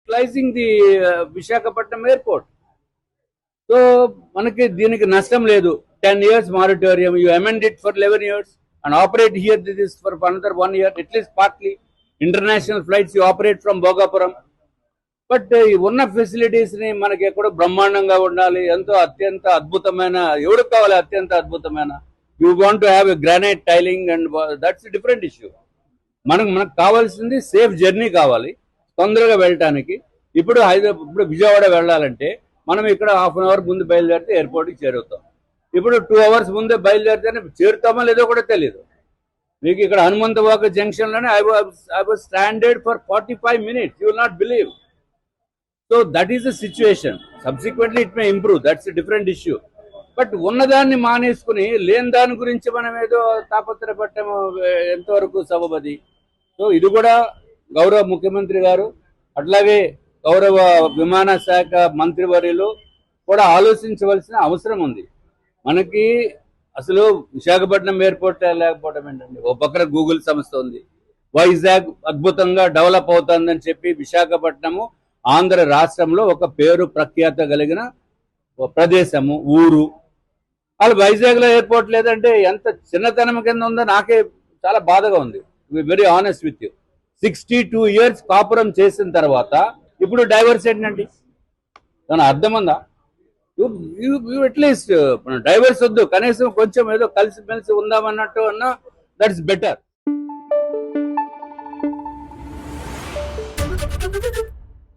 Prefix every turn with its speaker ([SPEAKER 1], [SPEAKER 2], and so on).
[SPEAKER 1] Utilising the Visakhapatnam airport. So మనకి దీనికి నష్టం లేదు. 10 years moratorium, you amend it for 11 years and operate here this for another 1 year, at least partly. International flights you operate from Bhogapuram. But ఉన్న facilities ని మనకి ఎక్కడో బ్రహ్మాండంగా ఉండాలి, ఎంతో అత్యంత అద్భుతమైన, ఎవరికి కావాలి అత్యంత అద్భుతమైన, you want to have a granite tiling and that's different issue. మనకు కావాల్సింది సేఫ్ జర్నీ కావాలి, తొందరగా వెళ్ళటానికి. ఇప్పుడు విజయవాడ వెళ్ళాలంటే మనం ఇక్కడ హాఫ్ అన్ అవర్ ముందు బయలుదేరితే ఎయిర్పోర్ట్కి చేరుతాం. ఇప్పుడు 2 hours ముందే బయలుదేరితేనే చేరుతామో లేదో కూడా తెలియదు. మీకు ఇక్కడ హనుమంతవాక జంక్షన్ లోనే I was standard for 45 minutes, you will not believe. So that is the situation. Subsequently it may improve, that's different issue. But ఉన్నదాన్ని మానేసుకుని లేని దాని గురించి మనం ఏదో తాపత్రపట్టము ఎంతవరకు సబబది. సో ఇది కూడా గౌరవ ముఖ్యమంత్రి గారు, అట్లాగే గౌరవ విమాన శాఖ మంత్రివర్యులు కూడా ఆలోచించవలసిన అవసరం ఉంది. మనకి అసలు విశాఖపట్నం ఎయిర్పోర్ట్ లేకపోవడం ఏంటండి. ఓ పక్కన గూగుల్ సంస్థ ఉంది, వైజాగ్ అద్భుతంగా డెవలప్ అవుతుందని చెప్పి విశాఖపట్నము ఆంధ్ర రాష్ట్రంలో ఒక పేరు ప్రఖ్యాత కలిగిన ప్రదేశము, ఊరు. వాళ్ళు వైజాగ్ లో ఎయిర్పోర్ట్ లేదంటే ఎంత చిన్నతనం కింద ఉందో నాకే చాలా బాధగా ఉంది. Very honest with you. 62 years కాపురం చేసిన తర్వాత ఇప్పుడు డైవర్స్ ఏంటండి, దాని అర్థం ఉందా? అట్లీస్ట్ డైవర్స్ వద్దు, కనీసం కొంచెం ఏదో కలిసిమెలిసి ఉందామన్నట్టు అన్నా దట్స్ బెటర్.